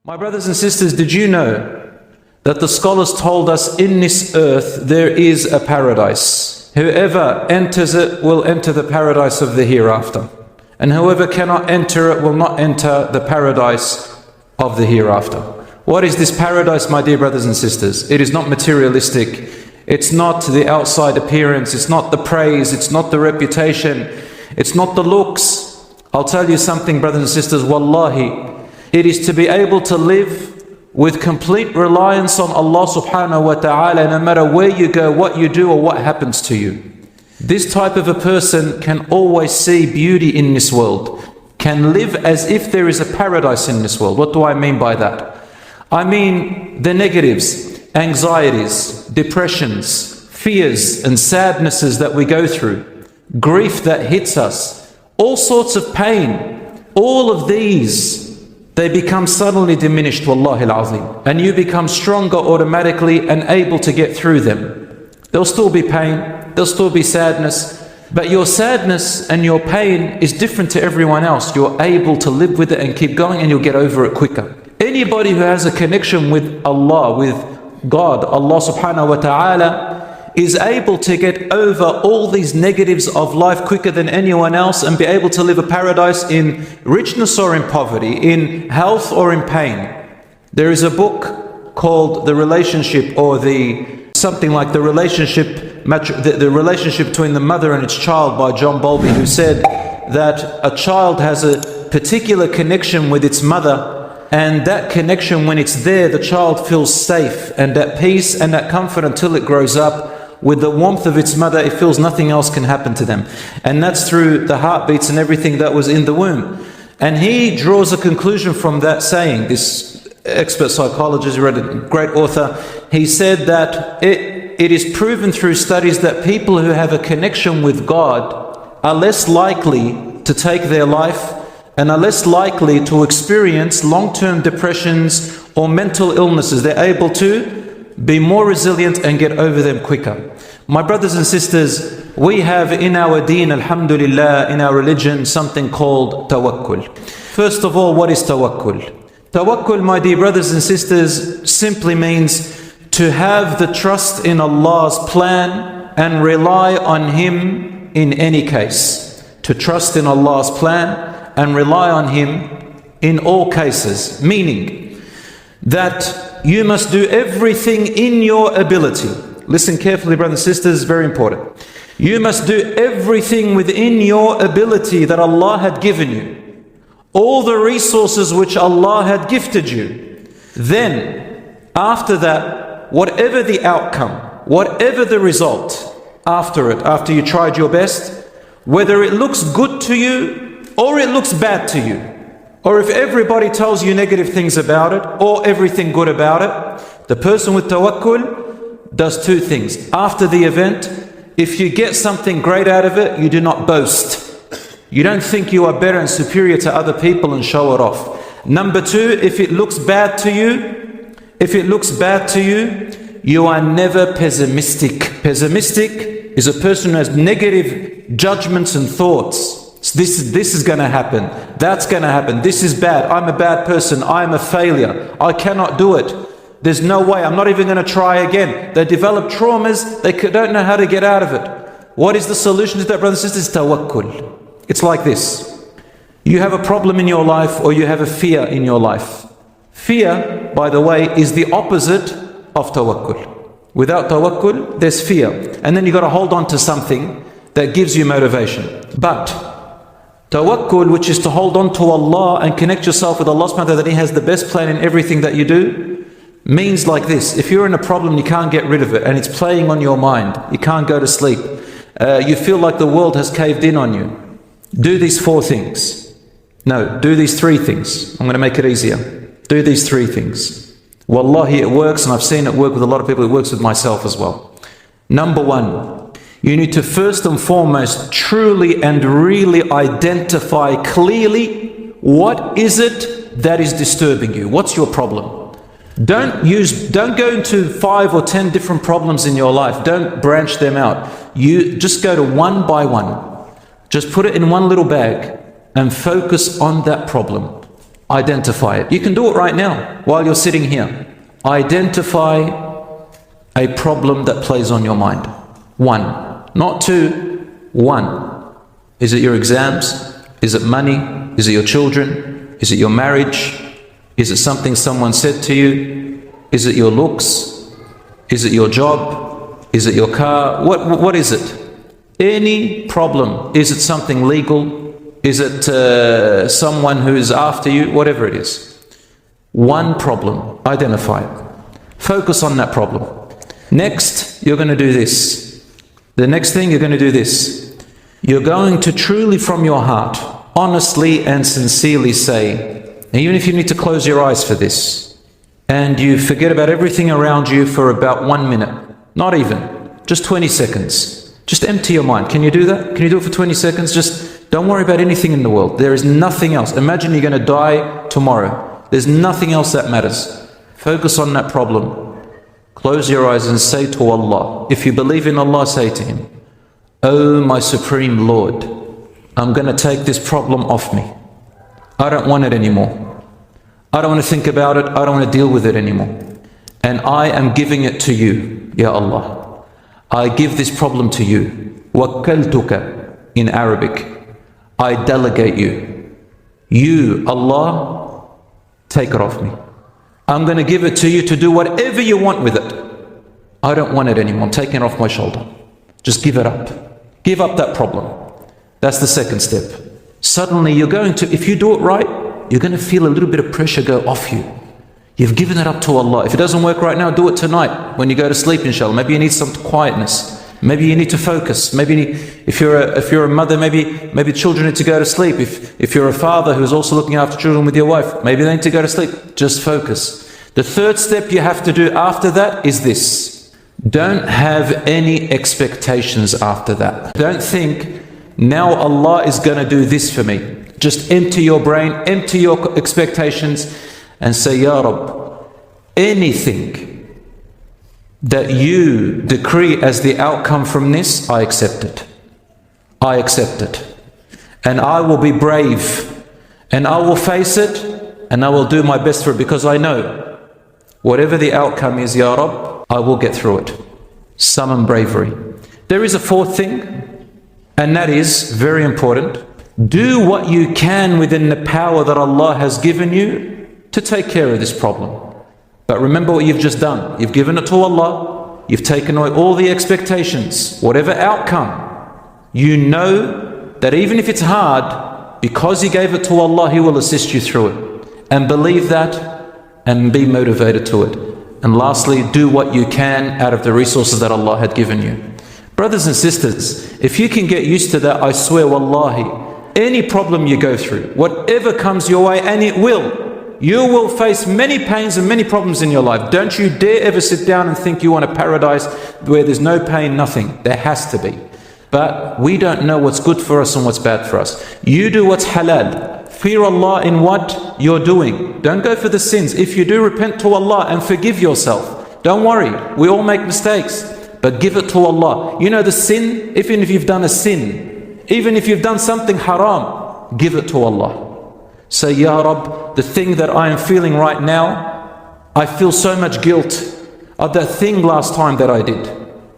My brothers and sisters, did you know that the scholars told us in this earth there is a paradise? Whoever enters it will enter the paradise of the hereafter. And whoever cannot enter it will not enter the paradise of the hereafter. What is this paradise, my dear brothers and sisters? It is not materialistic. It's not the outside appearance. It's not the praise. It's not the reputation. It's not the looks. I'll tell you something, brothers and sisters, wallahi. It is to be able to live with complete reliance on Allah subhanahu wa ta'ala, no matter where you go, what you do, or what happens to you. This type of a person can always see beauty in this world, can live as if there is a paradise in this world. What do I mean by that? I mean the negatives, anxieties, depressions, fears and sadnesses that we go through, grief that hits us, all sorts of pain, all of these, they become suddenly diminished, wallahi al-azim, and you become stronger automatically and able to get through them. There'll still be pain, there'll still be sadness, but your sadness and your pain is different to everyone else. You're able to live with it and keep going, and you'll get over it quicker. Anybody who has a connection with Allah, with God, Allah subhanahu wa ta'ala, is able to get over all these negatives of life quicker than anyone else and be able to live a paradise in richness or in poverty, in health or in pain. There is a book called The Relationship, or something like the relationship between the mother and its child, by John Bowlby, who said that a child has a particular connection with its mother, and that connection, when it's there, the child feels safe and at peace and at comfort until it grows up. With the warmth of its mother, it feels nothing else can happen to them. And that's through the heartbeats and everything that was in the womb. And he draws a conclusion from that saying, this expert psychologist, read a great author, he said that it is proven through studies that people who have a connection with God are less likely to take their life and are less likely to experience long-term depressions or mental illnesses. They're able to be more resilient and get over them quicker. My brothers and sisters, we have in our deen, alhamdulillah, in our religion, something called tawakkul. First of all, what is tawakkul? Tawakkul, my dear brothers and sisters, simply means to have the trust in Allah's plan and rely on Him in any case. To trust in Allah's plan and rely on Him in all cases. Meaning that you must do everything in your ability. Listen carefully, brothers and sisters, very important. You must do everything within your ability that Allah had given you. All the resources which Allah had gifted you. Then, after that, whatever the outcome, whatever the result, after you tried your best, whether it looks good to you or it looks bad to you, or if everybody tells you negative things about it, or everything good about it, the person with tawakkul does two things. After the event, if you get something great out of it, you do not boast. You don't think you are better and superior to other people and show it off. Number two, if it looks bad to you, you are never pessimistic. Pessimistic is a person who has negative judgments and thoughts. This is going to happen, that's going to happen, this is bad, I'm a bad person, I'm a failure, I cannot do it, there's no way, I'm not even going to try again. They develop traumas, they don't know how to get out of it. What is the solution to that, brothers and sisters? Tawakkul. It's like this. You have a problem in your life, or you have a fear in your life. Fear, by the way, is the opposite of tawakkul. Without tawakkul, there's fear. And then you've got to hold on to something that gives you motivation. But tawakkul, which is to hold on to Allah and connect yourself with Allah subhanahu wa ta'ala, that He has the best plan in everything that you do, means like this. If you're in a problem, you can't get rid of it, and it's playing on your mind, you can't go to sleep, you feel like the world has caved in on you, do these four things. No, do these three things. I'm going to make it easier. Do these three things. Wallahi, it works, and I've seen it work with a lot of people. It works with myself as well. Number one, you need to first and foremost truly and really identify clearly what is it that is disturbing you. What's your problem? Don't go into 5 or 10 different problems in your life. Don't branch them out. You just go to one by one. Just put it in one little bag and focus on that problem. Identify it. You can do it right now while you're sitting here. Identify a problem that plays on your mind. One, not two, one. Is it your exams? Is it money? Is it your children? Is it your marriage? Is it something someone said to you? Is it your looks? Is it your job? Is it your car? What is it? Any problem. Is it something legal? Is it someone who is after you? Whatever it is. One problem. Identify it. Focus on that problem. Next, you're going to do this. The next thing, you're going to do this. You're going to truly from your heart, honestly and sincerely say, and even if you need to close your eyes for this, and you forget about everything around you for about 1 minute, not even, just 20 seconds. Just empty your mind. Can you do that? Can you do it for 20 seconds? Just don't worry about anything in the world. There is nothing else. Imagine you're going to die tomorrow. There's nothing else that matters. Focus on that problem. Close your eyes and say to Allah. If you believe in Allah, say to Him, "Oh my Supreme Lord, I'm going to take this problem off me. I don't want it anymore. I don't want to think about it. I don't want to deal with it anymore. And I am giving it to you, Ya Allah. I give this problem to you. Wakkaltuka in Arabic. I delegate you. You, Allah, take it off me. I'm going to give it to you to do whatever you want with it. I don't want it anymore. I'm taking it off my shoulder. Just give it up. Give up that problem." That's the second step. Suddenly you're going to, if you do it right, you're going to feel a little bit of pressure go off you. You've given it up to Allah. If it doesn't work right now, do it tonight when you go to sleep, inshallah. Maybe you need some quietness. Maybe you need to focus. Maybe if you're a mother, maybe children need to go to sleep. If you're a father who's also looking after children with your wife, maybe they need to go to sleep. Just focus. The third step you have to do after that is this. Don't have any expectations after that. Don't think, now Allah is going to do this for me. Just empty your brain, empty your expectations and say, "Ya Rabb, anything that you decree as the outcome from this, I accept it. I accept it. And I will be brave. And I will face it. And I will do my best for it, because I know whatever the outcome is, Ya Rabb, I will get through it." Summon bravery. There is a fourth thing, and that is very important. Do what you can within the power that Allah has given you to take care of this problem. But remember what you've just done. You've given it to Allah. You've taken away all the expectations. Whatever outcome, you know that even if it's hard, because you gave it to Allah, He will assist you through it. And believe that and be motivated to it. And lastly, do what you can out of the resources that Allah had given you. Brothers and sisters, if you can get used to that, I swear, wallahi, any problem you go through, whatever comes your way, and it will, you will face many pains and many problems in your life. Don't you dare ever sit down and think you want a paradise where there's no pain, nothing. There has to be. But we don't know what's good for us and what's bad for us. You do what's halal. Fear Allah in what you're doing. Don't go for the sins. If you do, repent to Allah and forgive yourself. Don't worry. We all make mistakes. But give it to Allah. You know the sin, even if you've done a sin, even if you've done something haram, give it to Allah. Say, "Ya Rabb, the thing that I am feeling right now, I feel so much guilt of that thing last time that I did.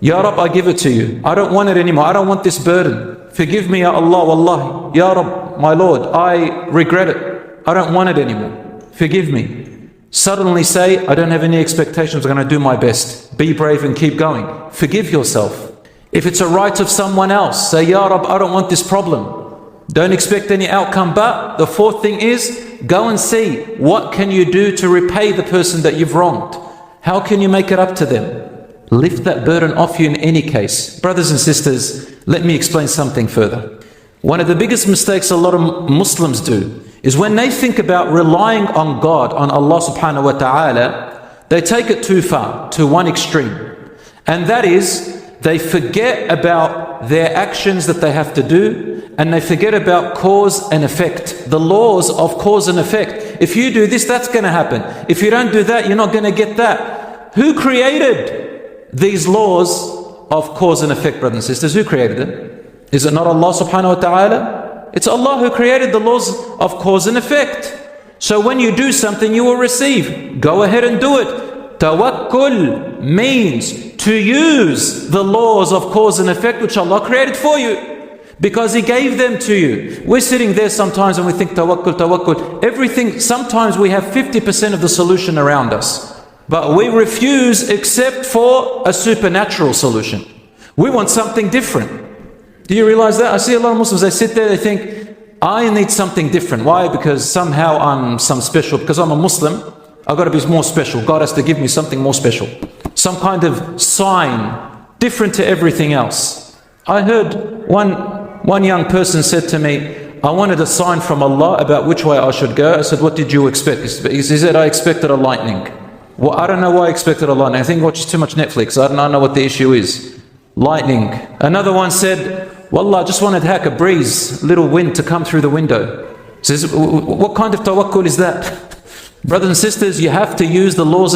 Ya Rabb, I give it to you. I don't want it anymore. I don't want this burden. Forgive me, Ya Allah, wallahi. Ya Rabb, my Lord, I regret it. I don't want it anymore. Forgive me." Suddenly say, "I don't have any expectations. I'm going to do my best." Be brave and keep going. Forgive yourself. If it's a right of someone else, say, "Ya Rabb, I don't want this problem." Don't expect any outcome. But the fourth thing is, go and see what can you do to repay the person that you've wronged. How can you make it up to them? Lift that burden off you in any case. Brothers and sisters, let me explain something further. One of the biggest mistakes a lot of Muslims do is when they think about relying on God, on Allah subhanahu wa ta'ala, they take it too far, to one extreme. And that is, they forget about their actions that they have to do, and they forget about cause and effect, the laws of cause and effect. If you do this, that's going to happen. If you don't do that, you're not going to get that. Who created these laws of cause and effect, brothers and sisters? Who created them? Is it not Allah subhanahu wa ta'ala? It's Allah who created the laws of cause and effect. So when you do something, you will receive. Go ahead and do it. Tawakkul means to use the laws of cause and effect which Allah created for you, because He gave them to you. We're sitting there sometimes and we think tawakkul, tawakkul. Everything, sometimes we have 50% of the solution around us, but we refuse except for a supernatural solution. We want something different. Do you realize that? I see a lot of Muslims, they sit there, they think, I need something different. Why? Because somehow I'm some special, because I'm a Muslim, I've got to be more special. God has to give me something more special. Some kind of sign, different to everything else. I heard one young person said to me, I wanted a sign from Allah about which way I should go. I said, what did you expect? He said, I expected a lightning. Well, I don't know why I expected a lightning. I think he watches too much Netflix. I don't know what the issue is. Lightning. Another one said, Wallah, I just wanted heck, a breeze, little wind to come through the window. Says, what kind of tawakkul is that? Brothers and sisters, you have to use the laws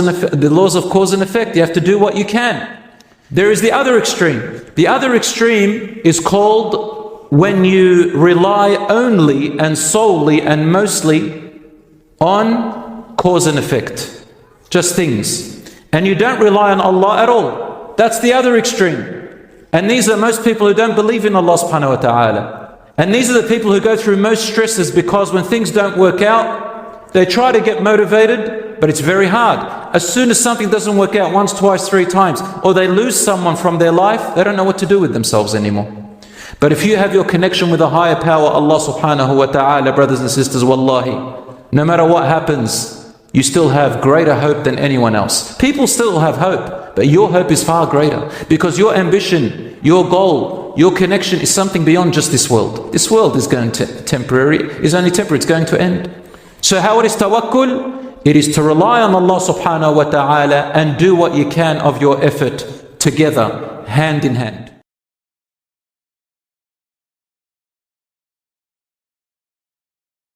of cause and effect. You have to do what you can. There is the other extreme. The other extreme is called when you rely only and solely and mostly on cause and effect. Just things. And you don't rely on Allah at all. That's the other extreme. And these are most people who don't believe in Allah subhanahu wa ta'ala. And these are the people who go through most stresses, because when things don't work out, they try to get motivated, but it's very hard. As soon as something doesn't work out once, twice, 3 times, or they lose someone from their life, they don't know what to do with themselves anymore. But if you have your connection with a higher power, Allah subhanahu wa ta'ala, brothers and sisters, wallahi, no matter what happens, you still have greater hope than anyone else. People still have hope, but your hope is far greater, because your ambition, your goal, your connection is something beyond just this world. This world is going to is only temporary, it's going to end. So how it is tawakkul? It is to rely on Allah subhanahu wa ta'ala and do what you can of your effort together, hand in hand.